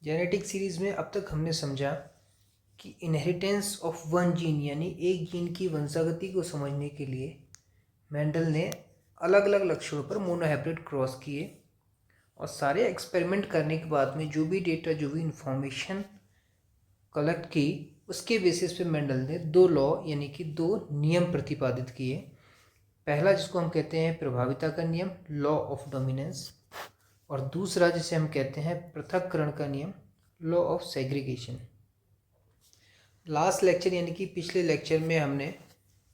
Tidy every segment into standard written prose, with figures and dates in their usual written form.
Genetic series में अब तक हमने समझा कि इनहेरिटेंस ऑफ वन जीन यानी एक जीन की वंशागति को समझने के लिए मेंडल ने अलग अलग लक्षणों पर मोनोहाइब्रिड क्रॉस किए और सारे एक्सपेरिमेंट करने के बाद में जो भी डेटा जो भी इंफॉर्मेशन कलेक्ट की उसके बेसिस पे मेंडल ने दो लॉ यानी कि दो नियम प्रतिपादित किए। पहला जिसको हम कहते हैं प्रभाविता का नियम, लॉ ऑफ डोमिनेंस, और दूसरा जिसे हम कहते हैं पृथक्करण का नियम, law of segregation. Last lecture यानी कि पिछले लेक्चर में हमने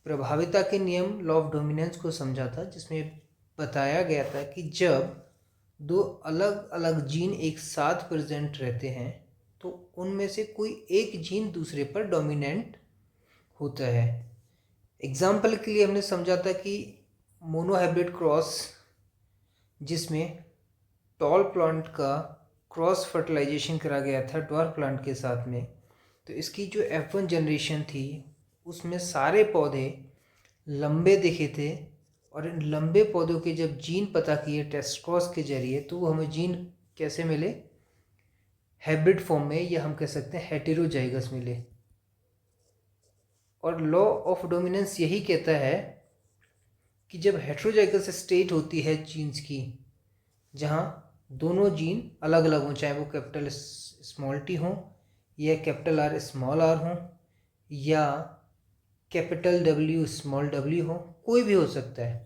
प्रभाविता के नियम, लॉ ऑफ डोमिनेंस को समझा था, जिसमें बताया गया था कि जब दो अलग अलग जीन एक साथ प्रेजेंट रहते हैं तो उनमें से कोई एक जीन दूसरे पर डोमिनेंट होता है। एग्जाम्पल के लिए हमने समझा था कि मोनोहाइब्रिड क्रॉस जिसमें टॉल प्लांट का क्रॉस फर्टिलाइजेशन करा गया था ड्वार्फ प्लांट के साथ में, तो इसकी जो F1 जनरेशन थी उसमें सारे पौधे लंबे दिखे थे और इन लंबे पौधों के जब जीन पता किए टेस्ट क्रॉस के जरिए तो वो हमें जीन कैसे मिले, हाइब्रिड फॉर्म में, या हम कह सकते हैं हेटेरोजाइगस मिले। और लॉ ऑफ डोमिनेंस यही कहता है कि जब हेटेरोजाइगस स्टेट होती है जीन्स की, जहाँ दोनों जीन अलग अलग हों, चाहे वो कैपिटल स्मॉल टी हों या कैपिटल आर स्मॉल आर हों या कैपिटल डब्ल्यू स्मॉल डब्ल्यू हो, कोई भी हो सकता है,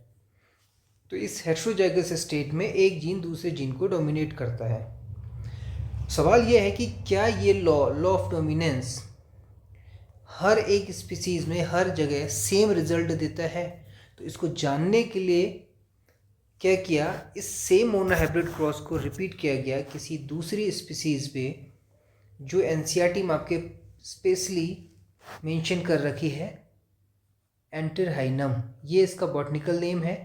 तो इस हेटेरोजाइगस स्टेट में एक जीन दूसरे जीन को डोमिनेट करता है। सवाल यह है कि क्या ये लॉ ऑफ डोमिनेंस हर एक स्पीसीज में हर जगह सेम रिजल्ट देता है? तो इसको जानने के लिए क्या किया, इस सेम मोनोहाइब्रिड क्रॉस को रिपीट किया गया किसी दूसरी स्पीसीज पे जो एनसीईआरटी में आपके स्पेशली मेंशन कर रखी है, एंटरहाइनम, ये इसका बॉटनिकल नेम है।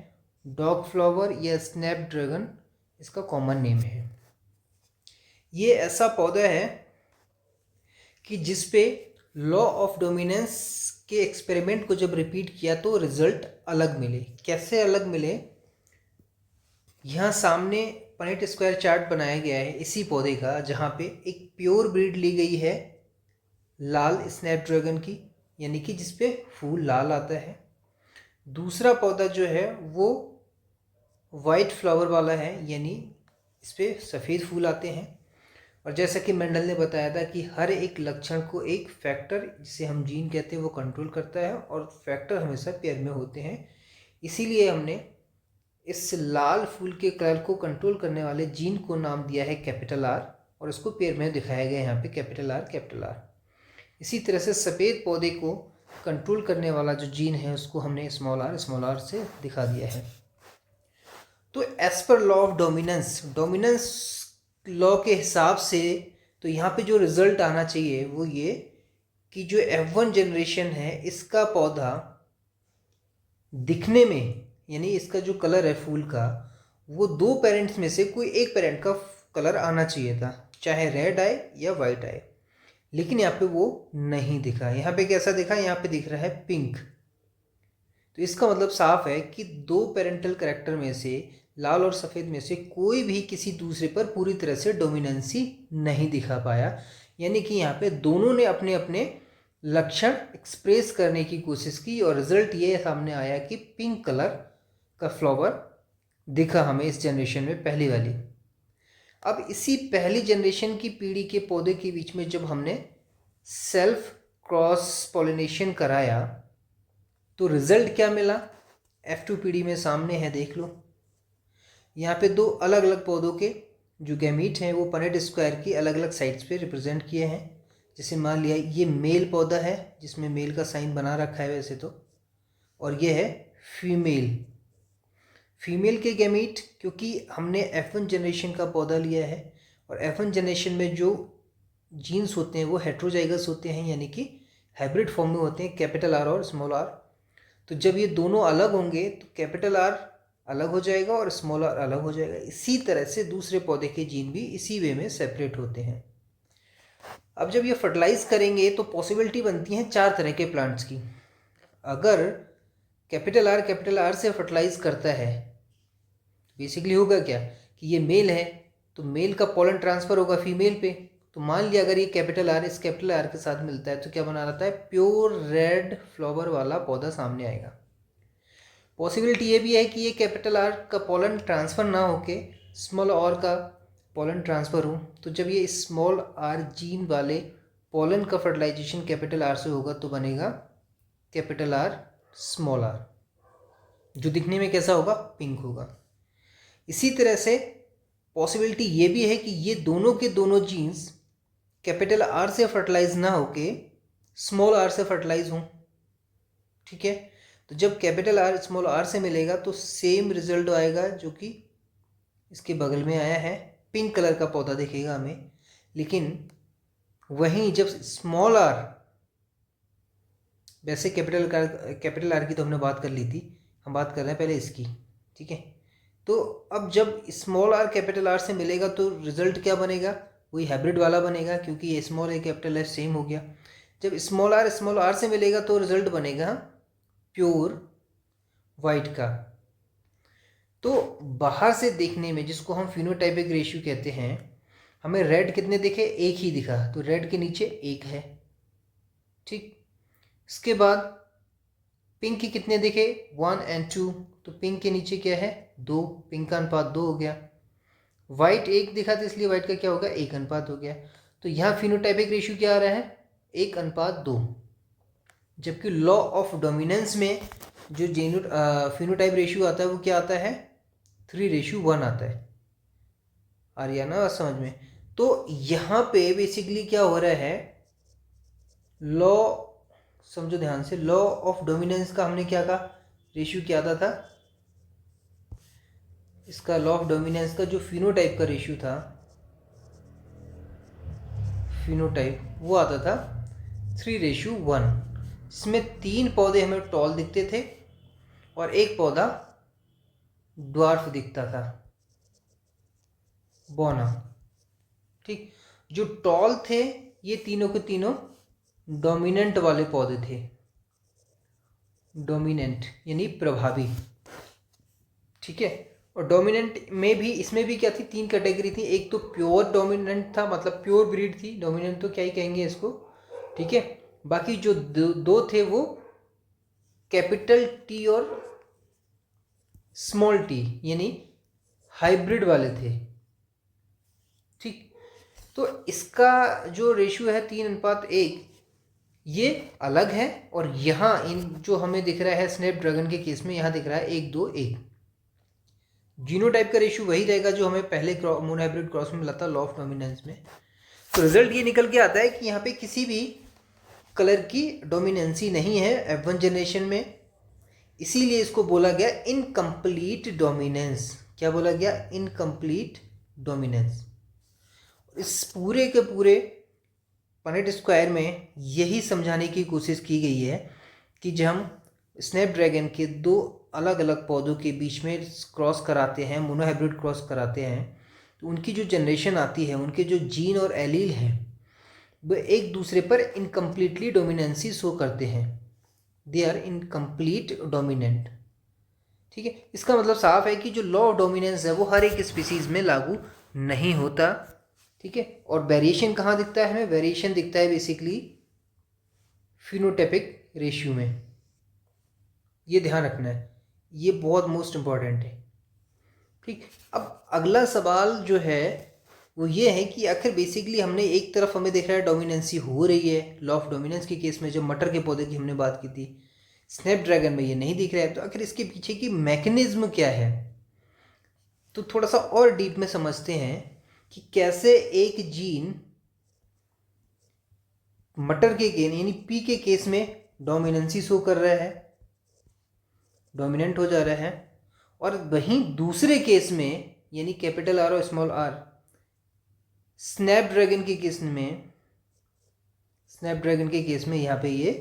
डॉग फ्लावर या स्नैपड्रैगन इसका कॉमन नेम है। ये ऐसा पौधा है कि जिस पे लॉ ऑफ डोमिनेंस के एक्सपेरिमेंट को जब रिपीट किया तो रिजल्ट अलग मिले। कैसे अलग मिले, यहाँ सामने पनेट स्क्वायर चार्ट बनाया गया है इसी पौधे का, जहाँ पे एक प्योर ब्रीड ली गई है लाल स्नैपड्रैगन की, यानी कि जिसपे फूल लाल आता है। दूसरा पौधा जो है वो वाइट फ्लावर वाला है, यानी इस पर सफ़ेद फूल आते हैं। और जैसा कि मेंडल ने बताया था कि हर एक लक्षण को एक फैक्टर जिसे हम जीन कहते हैं वो कंट्रोल करता है, और फैक्टर हमेशा पेयर में होते हैं। इसीलिए हमने इस लाल फूल के कलर को कंट्रोल करने वाले जीन को नाम दिया है कैपिटल आर, और इसको पेयर में दिखाया गया है यहाँ पे कैपिटल आर कैपिटल आर। इसी तरह से सफ़ेद पौधे को कंट्रोल करने वाला जो जीन है उसको हमने स्मॉल आर से दिखा दिया है। तो as per law of dominance law के हिसाब से तो यहाँ पे जो रिजल्ट आना चाहिए वो ये कि जो F1 जनरेशन है इसका पौधा दिखने में, यानी इसका जो कलर है फूल का, वो दो पेरेंट्स में से कोई एक पेरेंट का कलर आना चाहिए था, चाहे रेड आए या वाइट आए, लेकिन यहाँ पे वो नहीं दिखा। यहाँ पे कैसा दिखा, यहाँ पे दिख रहा है पिंक। तो इसका मतलब साफ है कि दो पेरेंटल कैरेक्टर में से, लाल और सफ़ेद में से कोई भी किसी दूसरे पर पूरी तरह से डोमिनेंसी नहीं दिखा पाया, यानी कि यहाँ पे दोनों ने अपने अपने लक्षण एक्सप्रेस करने की कोशिश की और रिजल्ट ये सामने आया कि पिंक कलर का फ्लावर दिखा हमें इस जनरेशन में, पहली वाली। अब इसी पहली जनरेशन की पीढ़ी के पौधे के बीच में जब हमने सेल्फ क्रॉस पॉलिनेशन कराया तो रिजल्ट क्या मिला, F2 पीढ़ी में सामने है, देख लो। यहाँ पे दो अलग अलग पौधों के जो गैमीट हैं वो पनेट स्क्वायर की अलग अलग साइड्स पे रिप्रेजेंट किए हैं। जैसे मान लिया ये मेल पौधा है जिसमें मेल का साइन बना रखा है वैसे तो, और ये है फीमेल के गैमीट, क्योंकि हमने F1 जनरेशन का पौधा लिया है और F1 जनरेशन में जो जीन्स होते हैं वो हेट्रोजाइगस होते हैं, यानी कि हाइब्रिड फॉर्म में होते हैं, कैपिटल आर और स्मॉल आर। तो जब ये दोनों अलग होंगे तो कैपिटल आर अलग हो जाएगा और स्मॉल आर अलग हो जाएगा। इसी तरह से दूसरे पौधे के जीन भी इसी वे में सेपरेट होते हैं। अब जब ये फर्टिलाइज करेंगे तो पॉसिबिलिटी बनती हैं चार तरह के प्लांट्स की। अगर कैपिटल आर से फर्टिलाइज करता है, बेसिकली होगा क्या कि ये मेल है तो मेल का पोलन ट्रांसफ़र होगा फीमेल पे, तो मान लिया अगर ये कैपिटल आर इस कैपिटल आर के साथ मिलता है तो क्या बना रहता है, प्योर रेड फ्लावर वाला पौधा सामने आएगा। पॉसिबिलिटी ये भी है कि ये कैपिटल आर का पॉलन ट्रांसफ़र ना होके स्मॉल आर का पॉलन ट्रांसफ़र हो, तो जब ये स्मॉल आर जीन वाले पॉलन का फर्टिलाइजेशन कैपिटल आर से होगा तो बनेगा कैपिटल आर स्मॉल आर, जो दिखने में कैसा होगा, पिंक होगा। इसी तरह से पॉसिबिलिटी ये भी है कि ये दोनों के दोनों जीन्स कैपिटल आर से फर्टिलाइज ना होके स्मॉल आर से फर्टिलाइज हों। ठीक है, तो जब कैपिटल आर स्मॉल आर से मिलेगा तो सेम रिजल्ट आएगा जो कि इसके बगल में आया है, पिंक कलर का पौधा दिखेगा हमें। लेकिन वहीं जब स्मॉल आर, वैसे कैपिटल आर की तो हमने बात कर ली थी, हम बात कर रहे हैं पहले इसकी। ठीक है, तो अब जब स्मॉल आर कैपिटल आर से मिलेगा तो रिजल्ट क्या बनेगा, वही हाइब्रिड वाला बनेगा, क्योंकि ये स्मॉल ए कैपिटल एस सेम हो गया। जब स्मॉल आर से मिलेगा तो रिजल्ट बनेगा प्योर वाइट का। तो बाहर से देखने में, जिसको हम फिनोटाइपिक रेशियो कहते हैं, हमें रेड कितने दिखे, एक ही दिखा, तो रेड के नीचे एक है। ठीक, इसके बाद पिंक के कितने दिखे, 1 और 2, तो पिंक के नीचे क्या है, 2, पिंक का अनुपात 2 हो गया। वाइट एक दिखा तो इसलिए वाइट का क्या होगा, 1 अनुपात हो गया। तो यहाँ फिनोटाइपिक रेशियो क्या आ रहा है, 1:2। जबकि लॉ ऑफ डोमिनेंस में जो फिनोटाइप रेशियो आता है वो क्या आता है, 3:1 आता है। आ रही है ना बात समझ में। तो यहाँ पे बेसिकली क्या हो रहा है, लॉ, समझो ध्यान से, लॉ ऑफ डोमिनेंस का हमने क्या कहा, रेशियो क्या आता था, इसका लॉ ऑफ डोमिनेंस का जो फिनोटाइप का रेशियो था, फिनोटाइप, वो आता था 3:1, जिसमें 3 पौधे हमें टॉल दिखते थे और एक पौधा ड्वार्फ दिखता था, बोना। ठीक, जो टॉल थे ये तीनों के तीनों डोमिनेंट वाले पौधे थे, डोमिनेंट यानी प्रभावी। ठीक है, और डोमिनेंट में भी, इसमें भी क्या थी, 3 कैटेगरी थी। एक तो प्योर डोमिनेंट था, मतलब प्योर ब्रीड थी, डोमिनेंट तो क्या ही कहेंगे इसको। ठीक है, बाकी जो दो थे वो कैपिटल टी और स्मॉल टी यानी हाइब्रिड वाले थे। ठीक, तो इसका जो रेशियो है 3:1 ये अलग है, और यहाँ इन जो हमें दिख रहा है स्नैपड्रैगन के केस में, यहाँ दिख रहा है 1:2:1। जीनोटाइप का रेशियो वही रहेगा जो हमें पहले मोनोहाइब्रिड क्रॉस में मिला था, लॉ ऑफ डोमिनेंस में। तो रिजल्ट ये निकल के आता है कि यहाँ पे किसी भी कलर की डोमिनेंसी नहीं है F1 जनरेशन में, इसीलिए इसको बोला गया इनकम्प्लीट डोमिनेंस। क्या बोला गया, इनकम्प्लीट डोमिनेंस। इस पूरे के पूरे पनेट स्क्वायर में यही समझाने की कोशिश की गई है कि जब हम स्नैपड्रैगन के 2 अलग अलग पौधों के बीच में क्रॉस कराते हैं, मोनोहाइब्रिड क्रॉस कराते हैं, तो उनकी जो जनरेशन आती है, उनके जो जीन और एलील हैं वो एक दूसरे पर इनकम्प्लीटली डोमिनेंसी शो करते हैं, दे आर इनकम्प्लीट डोमिनेंट। ठीक है, इसका मतलब साफ है कि जो लॉ ऑफ डोमिनेंस है वो हर एक स्पीसीज में लागू नहीं होता। ठीक है, और वेरिएशन कहाँ दिखता है हमें, वेरिएशन दिखता है बेसिकली फिनोटाइपिक रेशियो में। ये ध्यान रखना है, ये बहुत मोस्ट इम्पॉर्टेंट है। ठीक, अब अगला सवाल जो है वो ये है कि आखिर बेसिकली हमने एक तरफ हमें दिख रहा है डोमिनेंसी हो रही है, लॉ ऑफ डोमिनेंस के केस में जब मटर के पौधे की हमने बात की थी, स्नैपड्रैगन में ये नहीं दिख रहा है, तो आखिर इसके पीछे की मैकेनिज्म क्या है। तो थोड़ा सा और डीप में समझते हैं कि कैसे एक जीन मटर के गेन यानी पी के केस में डोमिनेंसी शो कर रहा है, डोमिनेंट हो जा रहा है, और वहीं दूसरे केस में यानी कैपिटल आर और स्मॉल आर स्नैपड्रैगन के केस में यहाँ पे ये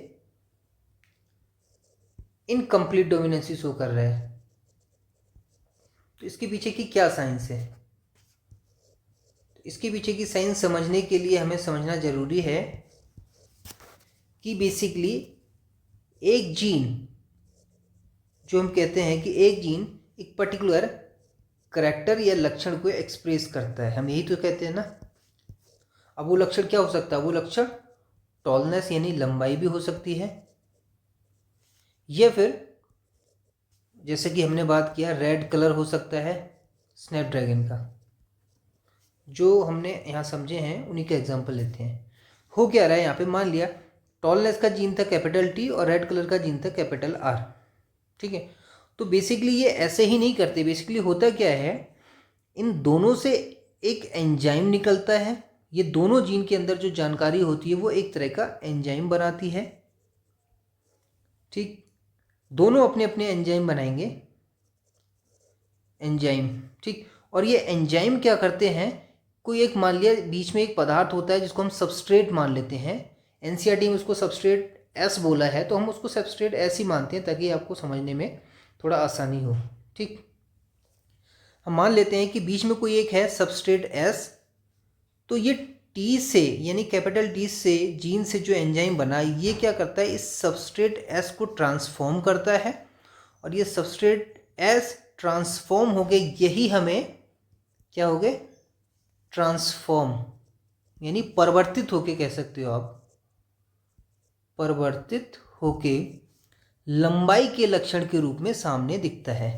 इनकम्प्लीट डोमिनेंसी शो कर रहा है। तो इसके पीछे की क्या साइंस है, तो इसके पीछे की साइंस समझने के लिए हमें समझना जरूरी है कि बेसिकली एक जीन, जो हम कहते हैं कि एक जीन एक पर्टिकुलर करैक्टर या लक्षण को एक्सप्रेस करता है, हम यही तो कहते हैं ना। अब वो लक्षण क्या हो सकता है? वो लक्षण टॉलनेस यानी लंबाई भी हो सकती है, या फिर जैसे कि हमने बात किया रेड कलर हो सकता है स्नैपड्रैगन का। जो हमने यहाँ समझे हैं उन्हीं का एग्जांपल लेते हैं। हो क्या रहा है यहाँ पे, मान लिया टॉलनेस का जीन था कैपिटल टी और रेड कलर का जीन था कैपिटल आर, ठीक है। तो बेसिकली ये ऐसे ही नहीं करते, बेसिकली होता क्या है, इन दोनों से एक एंजाइम निकलता है। ये दोनों जीन के अंदर जो जानकारी होती है वो एक तरह का एंजाइम बनाती है, ठीक। दोनों अपने अपने एंजाइम बनाएंगे, एंजाइम, ठीक। और ये एंजाइम क्या करते हैं, कोई एक मान लिया बीच में एक पदार्थ होता है जिसको हम सबस्ट्रेट मान लेते हैं। एनसीईआरटी में उसको सबस्ट्रेट एस बोला है, तो हम उसको सबस्ट्रेट एस ही मानते हैं ताकि आपको समझने में थोड़ा आसानी हो, ठीक। हम मान लेते हैं कि बीच में कोई एक है सबस्ट्रेट एस, तो ये टी से यानी कैपिटल टी से जीन से जो एंजाइम बना, ये क्या करता है, इस सबस्ट्रेट एस को ट्रांसफॉर्म करता है, और ये सबस्ट्रेट एस ट्रांसफॉर्म हो गए, यही हमें क्या हो गए, ट्रांसफॉर्म यानी परिवर्तित होके कह सकते हो आप, परिवर्तित होके लंबाई के लक्षण के रूप में सामने दिखता है।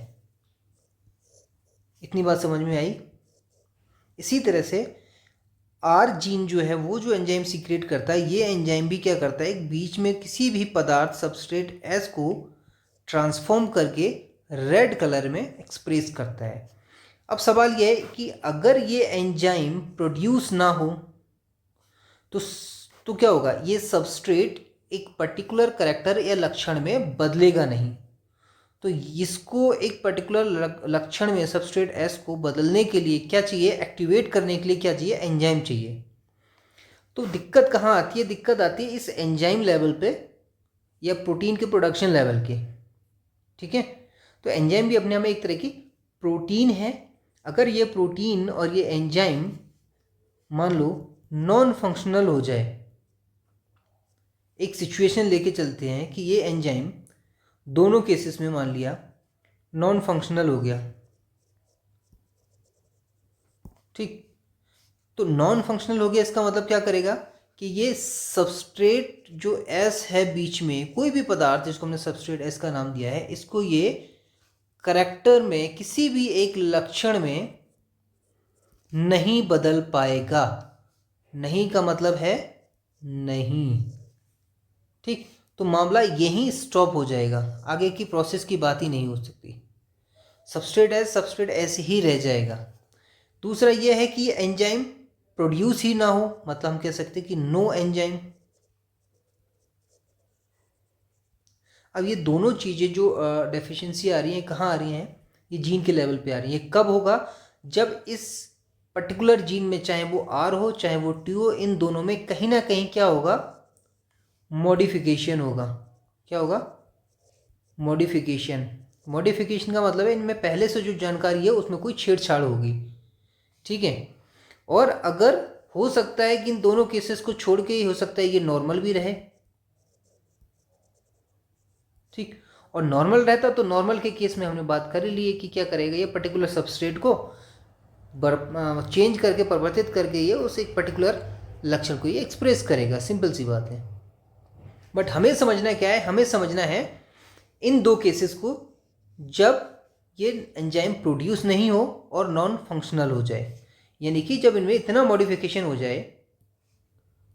इतनी बात समझ में आई। इसी तरह से आर जीन जो है वो जो एंजाइम सीक्रेट करता है, ये एंजाइम भी क्या करता है, एक बीच में किसी भी पदार्थ सबस्ट्रेट एस को ट्रांसफॉर्म करके रेड कलर में एक्सप्रेस करता है। अब सवाल यह है कि अगर ये एंजाइम प्रोड्यूस ना हो तो क्या होगा, ये सबस्ट्रेट एक पर्टिकुलर करैक्टर या लक्षण में बदलेगा नहीं। तो इसको एक पर्टिकुलर लक्षण में सबस्ट्रेट एस को बदलने के लिए क्या चाहिए, एक्टिवेट करने के लिए क्या चाहिए, एंजाइम चाहिए। तो दिक्कत कहाँ आती है, दिक्कत आती है इस एंजाइम लेवल पे या प्रोटीन के प्रोडक्शन लेवल के, ठीक है। तो एंजाइम भी अपने आप में एक तरह की प्रोटीन है। अगर ये प्रोटीन और ये एंजाइम मान लो नॉन फंक्शनल हो जाए, एक सिचुएशन लेके चलते हैं कि ये एंजाइम दोनों केसेस में मान लिया नॉन फंक्शनल हो गया, ठीक। तो नॉन फंक्शनल हो गया, इसका मतलब क्या करेगा कि ये सबस्ट्रेट जो एस है बीच में, कोई भी पदार्थ जिसको हमने सबस्ट्रेट एस का नाम दिया है, इसको ये करैक्टर में किसी भी एक लक्षण में नहीं बदल पाएगा। नहीं का मतलब है नहीं, ठीक। तो मामला यहीं स्टॉप हो जाएगा, आगे की प्रोसेस की बात ही नहीं हो सकती। सबस्ट्रेट एस ही रह जाएगा। दूसरा यह है कि ये एंजाइम प्रोड्यूस ही ना हो, मतलब हम कह सकते हैं कि नो एंजाइम। अब ये दोनों चीज़ें जो डेफिशिएंसी आ रही हैं, कहाँ आ रही हैं, ये जीन के लेवल पे आ रही है। कब होगा, जब इस पर्टिकुलर जीन में चाहे वो आर हो चाहे वो टी हो, इन दोनों में कहीं ना कहीं क्या होगा, मॉडिफिकेशन होगा। क्या होगा, मॉडिफिकेशन। मॉडिफिकेशन का मतलब है इनमें पहले से जो जानकारी है उसमें कोई छेड़छाड़ होगी, ठीक है। और अगर हो सकता है कि इन दोनों केसेस को छोड़ के ही हो सकता है ये नॉर्मल भी रहे, ठीक। और नॉर्मल रहता तो नॉर्मल के केस में हमने बात कर ली है कि क्या करेगा, ये पर्टिकुलर सबस्ट्रेट को चेंज करके परिवर्तित करके ये उस एक पर्टिकुलर लक्षण को ये एक्सप्रेस करेगा, सिंपल सी बात है। बट हमें समझना क्या है, हमें समझना है इन दो केसेस को, जब ये एंजाइम प्रोड्यूस नहीं हो और नॉन फंक्शनल हो जाए, यानी कि जब इनमें इतना मॉडिफिकेशन हो जाए,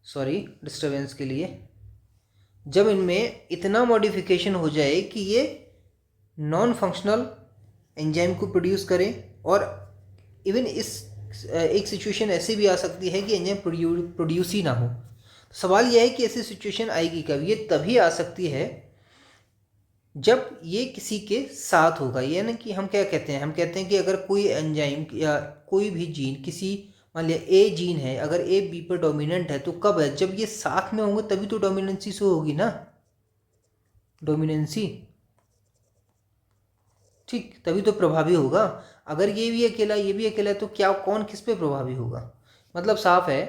सॉरी डिस्टर्बेंस के लिए, जब इनमें इतना मॉडिफिकेशन हो जाए कि ये नॉन फंक्शनल एंजाइम को प्रोड्यूस करें, और इवन इस एक सिचुएशन ऐसी भी आ सकती है कि एंजाइम प्रोड्यूस ही ना हो। सवाल यह है कि ऐसी सिचुएशन आएगी कब, ये तभी आ सकती है जब ये किसी के साथ होगा। यानी कि हम क्या कहते हैं, हम कहते हैं कि अगर कोई एंजाइम या कोई भी जीन, किसी मान लिया ए जीन है, अगर ए बी पर डोमिनेंट है, तो कब है, जब ये साथ में होंगे तभी तो डोमिनेंसी शो होगी ना, डोमिनेंसी, ठीक, तभी तो प्रभावी होगा। अगर ये भी अकेला ये भी अकेला है तो क्या कौन किस पे प्रभावी होगा, मतलब साफ है।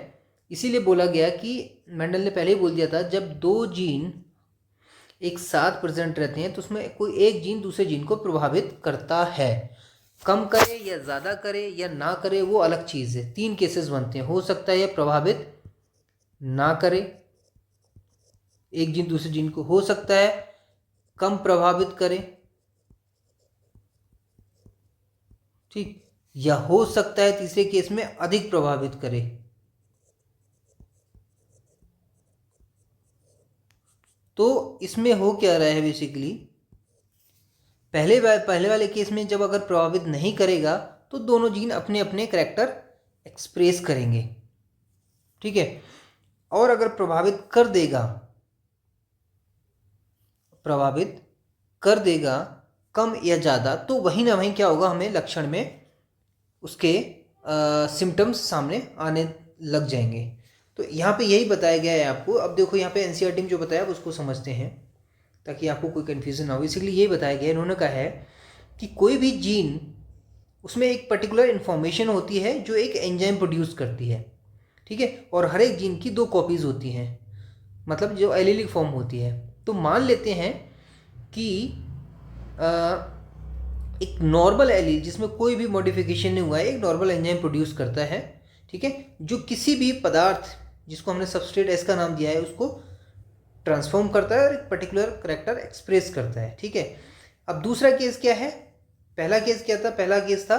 इसीलिए बोला गया कि मेंडल ने पहले ही बोल दिया था, जब दो जीन एक साथ प्रेजेंट रहते हैं तो उसमें कोई एक जीन दूसरे जीन को प्रभावित करता है, कम करे या ज़्यादा करे या ना करे वो अलग चीज़ है। तीन केसेस बनते हैं, हो सकता है ये प्रभावित ना करे, एक जीन दूसरे जीन को हो सकता है कम प्रभावित करे, ठीक, या हो सकता है तीसरे केस में अधिक प्रभावित करे। तो इसमें हो क्या रहा है बेसिकली, पहले वाले केस में जब अगर प्रभावित नहीं करेगा तो दोनों जीन अपने अपने करैक्टर एक्सप्रेस करेंगे, ठीक है। और अगर प्रभावित कर देगा कम या ज़्यादा, तो वहीं ना वहीं क्या होगा, हमें लक्षण में उसके सिम्टम्स सामने आने लग जाएंगे। तो यहाँ पे यही बताया गया है आपको। अब देखो यहाँ पे एनसीईआरटी में जो बताया उसको समझते हैं ताकि आपको कोई कन्फ्यूज़न ना हो। बेसिकली यही बताया गया है, इन्होंने कहा है कि कोई भी जीन, उसमें एक पर्टिकुलर इन्फॉर्मेशन होती है जो एक एंजाइम प्रोड्यूस करती है, ठीक है, और हर एक जीन की 2 कॉपीज़ होती हैं, मतलब जो एलीलिक फॉर्म होती है। तो मान लेते हैं कि एक नॉर्मल एलील जिसमें कोई भी मॉडिफिकेशन नहीं हुआ है, एक नॉर्मल एंजाइम प्रोड्यूस करता है, ठीक है, जो किसी भी पदार्थ जिसको हमने सबस्ट्रेट एस का नाम दिया है उसको ट्रांसफॉर्म करता है और एक पर्टिकुलर करैक्टर एक्सप्रेस करता है, ठीक है। अब दूसरा केस क्या है, पहला केस क्या था, पहला केस था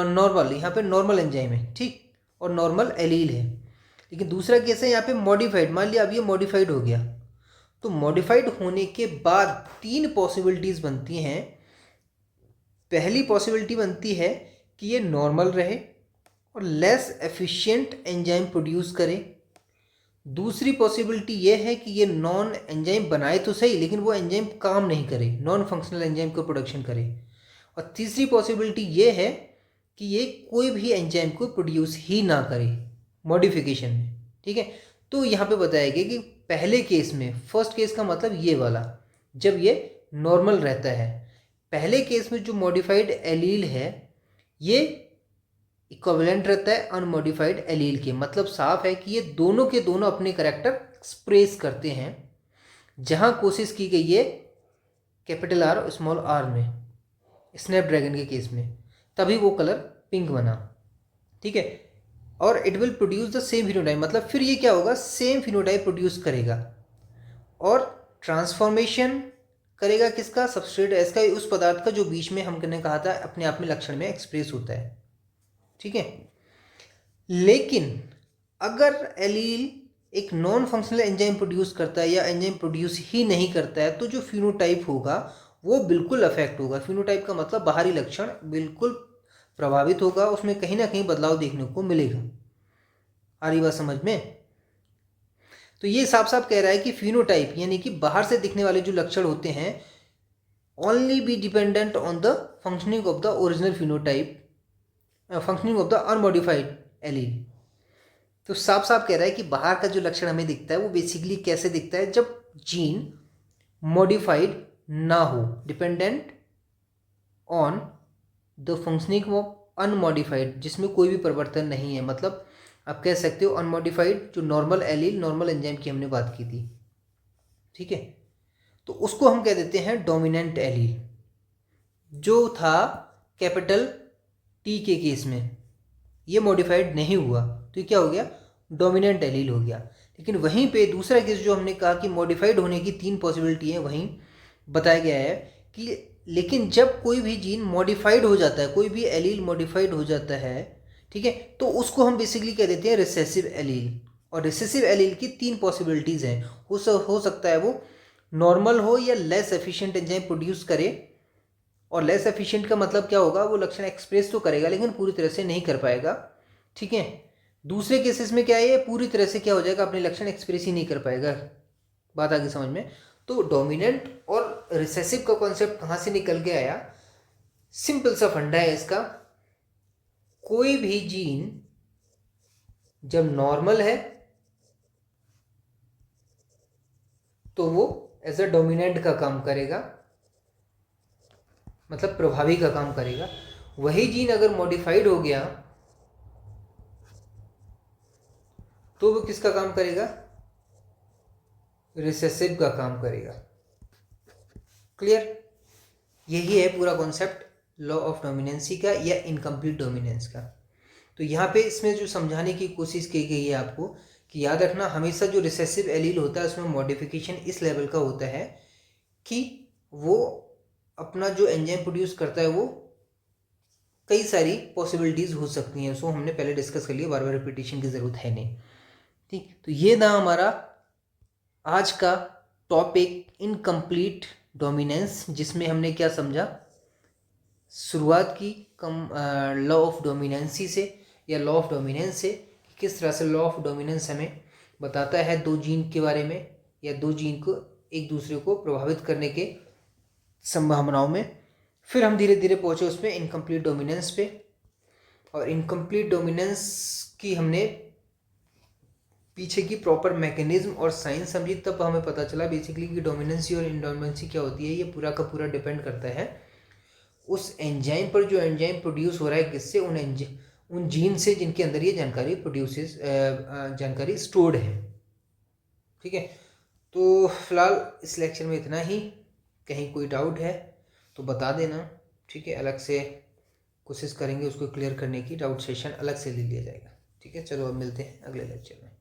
नॉर्मल, यहाँ पे नॉर्मल एंजाइम है, ठीक, और नॉर्मल एलील है। लेकिन दूसरा केस है यहाँ पे मॉडिफाइड, मान लिया अब ये मॉडिफाइड हो गया, तो मॉडिफाइड होने के बाद 3 पॉसिबिलिटीज़ बनती हैं। पहली पॉसिबिलिटी बनती है कि ये नॉर्मल रहे और लेस एफिशिएंट एंजाइम प्रोड्यूस करे। दूसरी पॉसिबिलिटी ये है कि ये नॉन एंजाइम बनाए तो सही लेकिन वो एंजाइम काम नहीं करे, नॉन फंक्शनल एंजाइम को प्रोडक्शन करे। और तीसरी पॉसिबिलिटी ये है कि ये कोई भी एंजाइम को प्रोड्यूस ही ना करे मॉडिफिकेशन में, ठीक है। तो यहाँ पे बताया गया कि पहले केस में, फर्स्ट केस का मतलब ये वाला, जब ये नॉर्मल रहता है, पहले केस में जो मॉडिफाइड एलील है ये इक्विवेलेंट रहता है अनमॉडिफाइड एलील के। मतलब साफ है कि ये दोनों के दोनों अपने करैक्टर एक्सप्रेस करते हैं। जहां कोशिश की गई है कैपिटल आर और स्मॉल आर में, स्नैपड्रैगन के केस में, तभी वो कलर पिंक बना, ठीक है। और it will produce the same phenotype, मतलब फिर ये क्या होगा, सेम फिनोटाइप प्रोड्यूस करेगा और ट्रांसफॉर्मेशन करेगा किसका, सबस्ट्रेट एस का, उस पदार्थ का जो बीच में हमने कहा था अपने आप में लक्षण में एक्सप्रेस होता है, ठीक है। लेकिन अगर एलील एक नॉन फंक्शनल एंजाइम प्रोड्यूस करता है या एंजाइम प्रोड्यूस ही नहीं करता है, तो जो फिनोटाइप होगा वो बिल्कुल अफेक्ट होगा। फिनोटाइप का मतलब बाहरी लक्षण बिल्कुल प्रभावित होगा, उसमें कहीं ना कहीं बदलाव देखने को मिलेगा। आ रही बात समझ में? तो ये साफ साफ कह रहा है कि फिनोटाइप यानी कि बाहर से दिखने वाले जो लक्षण होते हैं only be dependent on the functioning of the original phenotype, functioning of the unmodified allele. तो साफ साफ कह रहा है कि बाहर का जो लक्षण हमें दिखता है वो बेसिकली कैसे दिखता है, जब जीन मॉडिफाइड ना हो, dependent on the functioning of unmodified, जिसमें कोई भी परिवर्तन नहीं है। मतलब आप कह सकते हो अनमॉडिफाइड जो नॉर्मल एलील, नॉर्मल एंजाइम की हमने बात की थी, ठीक है, तो उसको हम कह देते हैं डोमिनेंट एलील। जो था कैपिटल टी के केस में ये मॉडिफाइड नहीं हुआ तो ये क्या हो गया, डोमिनेंट एलील हो गया। लेकिन वहीं पे दूसरा केस जो हमने कहा कि मॉडिफाइड होने की 3 पॉसिबिलिटी है, वहीं बताया गया है कि लेकिन जब कोई भी जीन मॉडिफाइड हो जाता है, कोई भी एलील मॉडिफाइड हो जाता है, ठीक है, तो उसको हम बेसिकली कह देते हैं रिसेसिव एलील। और रिसेसिव एलील की 3 पॉसिबिलिटीज़ हैं, हो सकता है वो नॉर्मल हो या लेस एफिशिएंट एंजाइम प्रोड्यूस करे। और लेस एफिशिएंट का मतलब क्या होगा, वो लक्षण एक्सप्रेस तो करेगा लेकिन पूरी तरह से नहीं कर पाएगा, ठीक है। दूसरे केसेस में क्या है, पूरी तरह से क्या हो जाएगा, अपने लक्षण एक्सप्रेस ही नहीं कर पाएगा। बात आगे समझ में? तो डोमिनेंट और रिसेसिव का कॉन्सेप्ट कहाँ से निकल के आया, सिंपल सा फंडा है इसका। कोई भी जीन जब नॉर्मल है तो वो एज अ डोमिनेंट का काम करेगा, मतलब प्रभावी का काम करेगा। वही जीन अगर मॉडिफाइड हो गया तो वो किसका काम करेगा, रिसेसिव का काम करेगा। क्लियर? यही है पूरा कॉन्सेप्ट लॉ ऑफ डोमिनेंसी का या इनकम्प्लीट डोमिनेंस का। तो यहाँ पे इसमें जो समझाने की कोशिश की गई है आपको कि याद रखना, हमेशा जो रिसेसिव एलील होता है उसमें मॉडिफिकेशन इस लेवल का होता है कि वो अपना जो एंजाइम प्रोड्यूस करता है वो कई सारी पॉसिबिलिटीज़ हो सकती हैं। सो हमने पहले डिस्कस कर लिया, बार बार रिपीटेशन की ज़रूरत है नहीं। ठीक, तो ये था हमारा आज का टॉपिक इनकम्प्लीट डोमिनेंस, जिसमें हमने क्या समझा, शुरुआत की लॉ ऑफ डोमिनेंसी से या लॉ ऑफ डोमिनेंस से, किस तरह से लॉ ऑफ डोमिनेंस हमें बताता है दो जीन के बारे में या दो जीन को एक दूसरे को प्रभावित करने के संभावनाओं में। फिर हम धीरे धीरे पहुँचे उसमें इनकम्प्लीट डोमिनेंस पे, और इनकम्प्लीट डोमिनेंस की हमने पीछे की प्रॉपर मैकेनिज्म और साइंस समझी। तब हमें पता चला बेसिकली कि डोमिनेंसी और इनडोमिनेंसी क्या होती है। ये पूरा का पूरा डिपेंड करता है उस एंजाइम पर, जो एंजाइम प्रोड्यूस हो रहा है किससे, उन जीन से जिनके अंदर ये जानकारी स्टोर्ड है। ठीक है, तो फिलहाल इस लेक्चर में इतना ही। कहीं कोई डाउट है तो बता देना, ठीक है, अलग से कोशिश करेंगे उसको क्लियर करने की, डाउट सेशन अलग से ले लिया जाएगा। ठीक है, चलो अब मिलते हैं अगले लेक्चर में।